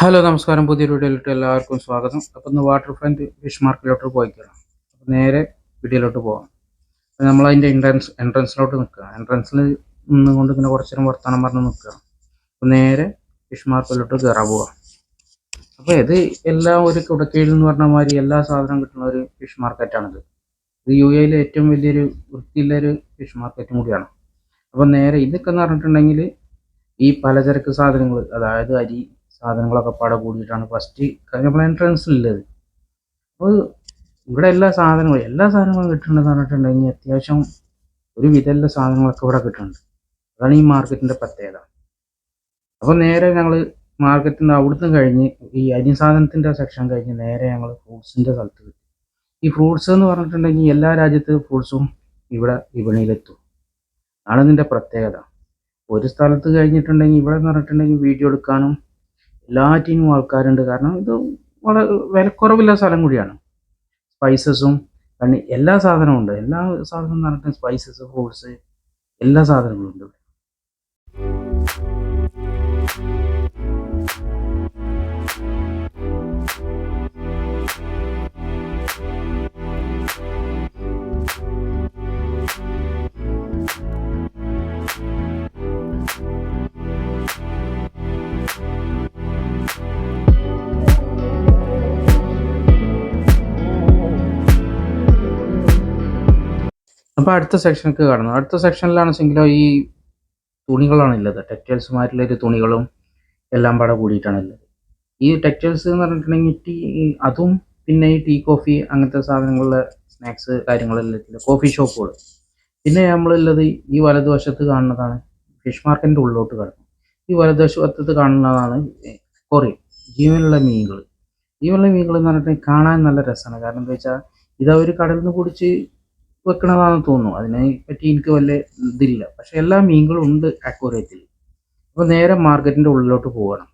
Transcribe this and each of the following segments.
Hello നമസ്കാരം. പുതിയൊരു വീഡിയോയിലോട്ട് എല്ലാവർക്കും സ്വാഗതം. അപ്പോൾ ഇന്ന് വാട്ടർ ഫ്രണ്ട് ഫിഷ് മാർക്കറ്റിലോട്ട് പോയിക്കണം. അപ്പോൾ നേരെ വീഡിയോയിലോട്ട് പോകാം. അപ്പോൾ നമ്മളതിൻ്റെ എൻട്രൻസിലോട്ട് നിൽക്കുക. എൻട്രൻസിൽ നിന്നുകൊണ്ട് ഇങ്ങനെ കുറച്ച് നേരം വർത്തമാനം പറഞ്ഞ് നിൽക്കുക. അപ്പോൾ നേരെ ഫിഷ് മാർക്കറ്റിലോട്ട് കയറാൻ പോവാം. അപ്പോൾ ഇത് എല്ലാം ഒരു കുടക്കീഴിൽ എന്ന് പറഞ്ഞ മാതിരി എല്ലാ സാധനവും കിട്ടുന്ന ഒരു ഫിഷ് മാർക്കറ്റാണിത്. ഇത് UAE ഏറ്റവും വലിയൊരു വൃത്തിയുള്ളൊരു ഫിഷ് മാർക്കറ്റും കൂടിയാണ്. അപ്പോൾ നേരെ ഇതൊക്കെ എന്ന് പറഞ്ഞിട്ടുണ്ടെങ്കിൽ ഈ പലചരക്ക് സാധനങ്ങൾ, അതായത് അരി സാധനങ്ങളൊക്കെ പാടെ കൂടിയിട്ടാണ് ഫസ്റ്റ് നമ്മൾ എൻട്രൻസിലുള്ളത്. അപ്പോൾ ഇവിടെ എല്ലാ സാധനങ്ങളും കിട്ടുന്നുണ്ടെന്ന് പറഞ്ഞിട്ടുണ്ടെങ്കിൽ അത്യാവശ്യം ഒരു വിധമുള്ള സാധനങ്ങളൊക്കെ ഇവിടെ കിട്ടുന്നുണ്ട്. അതാണ് ഈ മാർക്കറ്റിൻ്റെ പ്രത്യേകത. അപ്പോൾ നേരെ ഞങ്ങൾ മാർക്കറ്റിൻ്റെ അവിടുന്ന് കഴിഞ്ഞ് ഈ അരി സാധനത്തിൻ്റെ സെക്ഷൻ കഴിഞ്ഞ് നേരെ ഞങ്ങൾ ഫ്രൂട്ട്സിൻ്റെ സ്ഥലത്ത് കിട്ടും. ഈ ഫ്രൂട്ട്സ് എന്ന് പറഞ്ഞിട്ടുണ്ടെങ്കിൽ എല്ലാ രാജ്യത്തെ ഫ്രൂട്ട്സും ഇവിടെ വിപണിയിലെത്തും. അതാണ് ഇതിൻ്റെ പ്രത്യേകത. ഒരു സ്ഥലത്ത് കഴിഞ്ഞിട്ടുണ്ടെങ്കിൽ ഇവിടെ എന്ന് പറഞ്ഞിട്ടുണ്ടെങ്കിൽ വീഡിയോ എടുക്കാനും എല്ലാറ്റിനും ആൾക്കാരുണ്ട്. കാരണം ഇത് വളരെ വിലക്കുറവില്ല സ്ഥലം കൂടിയാണ്. സ്പൈസസും എല്ലാ സാധനവും ഉണ്ട്. എല്ലാ സാധനവും എന്ന് പറഞ്ഞിട്ട് സ്പൈസസ്, ഫ്രൂട്ട്സ്, എല്ലാ സാധനങ്ങളും ഉണ്ട്. അപ്പോൾ അടുത്ത സെക്ഷനിലേക്ക് കടന്നു. അടുത്ത സെക്ഷനിലാണെച്ചെങ്കിലോ ഈ തുണികളാണുള്ളത്. ടെക്സ്റ്റൈൽസുമായിട്ടുള്ളൊരു തുണികളും എല്ലാം പാടെ കൂടിയിട്ടാണുള്ളത്. ഈ ടെക്സ്റ്റൈൽസ് എന്ന് പറഞ്ഞിട്ടുണ്ടെങ്കിൽ അതും പിന്നെ ഈ ടീ കോഫി അങ്ങനത്തെ സാധനങ്ങളിലെ സ്നാക്സ് കാര്യങ്ങളെല്ലാം കോഫി ഷോപ്പുകൾ. പിന്നെ നമ്മളുള്ളത് ഈ വലതുവശത്ത് കാണുന്നതാണ് ഫിഷ് മാർക്കറ്റിൻ്റെ ഉള്ളിലോട്ട് കിടക്കും. ഈ വലതുവശത്ത് കാണുന്നതാണ് കൊറി ജീവനുള്ള മീനുകൾ. ജീവനുള്ള മീനുകൾ എന്ന് പറഞ്ഞിട്ടുണ്ടെങ്കിൽ കാണാൻ നല്ല രസമാണ്. കാരണം എന്താ വെച്ചാൽ ഇതവർ കടലിൽ നിന്ന് പിടിച്ച് വെക്കണതാണെന്ന് തോന്നുന്നു. അതിനെ പറ്റി എനിക്ക് വലിയ ഇതില്ല. പക്ഷെ എല്ലാ മീനുകളും ഉണ്ട് അക്വേറിയത്തിൽ. അപ്പോൾ നേരെ മാർക്കറ്റിൻ്റെ ഉള്ളിലോട്ട് പോകണം.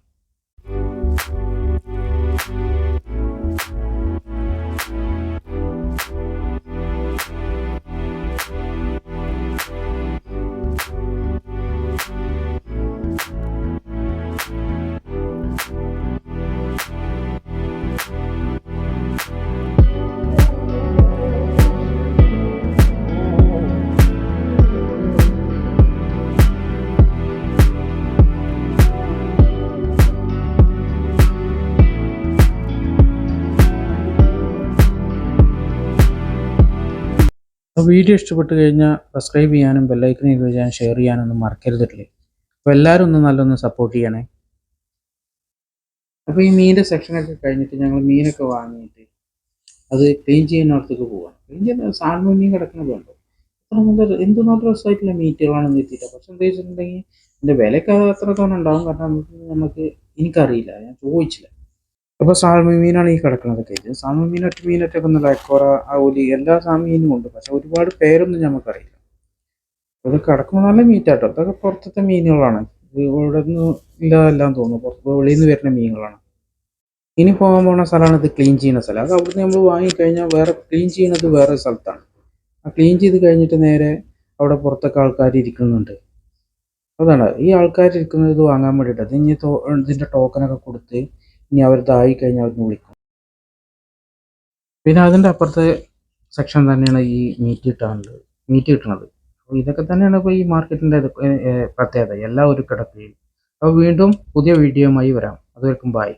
അപ്പോൾ വീഡിയോ ഇഷ്ടപ്പെട്ട് കഴിഞ്ഞാൽ സബ്സ്ക്രൈബ് ചെയ്യാനും ബെല്ലൈക്കൻ ക്ലിക്ക് ചെയ്യാനും ഷെയർ ചെയ്യാനൊന്നും മറക്കരുതില്ലേ. അപ്പോൾ എല്ലാവരും നല്ലൊന്ന് സപ്പോർട്ട് ചെയ്യണേ. അപ്പോൾ ഈ മീനിൻ്റെ സെക്ഷനൊക്കെ കഴിഞ്ഞിട്ട് ഞങ്ങൾ മീനൊക്കെ വാങ്ങിയിട്ട് അത് ക്ലീൻ ചെയ്യുന്നിടത്തേക്ക് പോകാം. ക്ലീൻ ചെയ്യുന്ന സാൽമൺ മീൻ കിടക്കുന്നതുണ്ട്. അത്ര എന്ത് നല്ല രസമായിട്ടുള്ള മീറ്റുകളാണെന്ന് എത്തിയിട്ടാണ്. പക്ഷെ എന്താ വെച്ചിട്ടുണ്ടെങ്കിൽ ഇതിൻ്റെ വിലയൊക്കെ അത്രത്തോളം ഉണ്ടാവും. കാരണം എനിക്കറിയില്ല, ഞാൻ ചോദിച്ചില്ല. അപ്പോൾ സാൽമൺ മീനാണ് ഈ കിടക്കുന്നതൊക്കെ. ഇത് സാൽമൺ മീനൊക്കെ ഒന്നുമില്ല. അക്വറ, ഔലി എല്ലാ സാൽമൺ മീനും ഉണ്ട്. പക്ഷെ ഒരുപാട് പേരൊന്നും നമുക്കറിയില്ല. ഇത് കിടക്കുമ്പോൾ നല്ല മീറ്റാട്ടോ. ഇതൊക്കെ പുറത്തത്തെ മീനുകളാണ്. ഇത് ഇവിടെ നിന്ന് ഇല്ലാതെല്ലാം തോന്നുന്നു. പുറത്ത് വെളിയിൽ നിന്ന് വരുന്ന മീനുകളാണ്. ഇനി പോകാൻ സ്ഥലമാണ് ഇത് ക്ലീൻ ചെയ്യുന്ന സ്ഥലം. അത് അവിടുന്ന് നമ്മൾ വാങ്ങിക്കഴിഞ്ഞാൽ വേറെ ക്ലീൻ ചെയ്യുന്നത് വേറെ സ്ഥലത്താണ്. ആ ക്ലീൻ ചെയ്ത് കഴിഞ്ഞിട്ട് നേരെ അവിടെ പുറത്തൊക്കെ ആൾക്കാർ ഇരിക്കുന്നുണ്ട്. അതാണ് ഈ ആൾക്കാർ ഇരിക്കുന്നത് ഇത് വാങ്ങാൻ വേണ്ടിയിട്ട്. ഇനി ഇതിൻ്റെ ടോക്കനൊക്കെ കൊടുത്ത് ഇനി അവർ താഴെ കഴിഞ്ഞാൽ അവരിന് വിളിക്കും. പിന്നെ അതിൻ്റെ അപ്പുറത്തെ സെക്ഷൻ തന്നെയാണ് ഈ മീറ്റ് കിട്ടുന്നത്. അപ്പോൾ ഇതൊക്കെ തന്നെയാണ് ഇപ്പോൾ ഈ മാർക്കറ്റിൻ്റെ പ്രത്യേകത. എല്ലാ ഒരു കിടക്കയിൽ. അപ്പോൾ വീണ്ടും പുതിയ വീഡിയോയുമായി വരാം. അതുവരെക്കും ബൈ.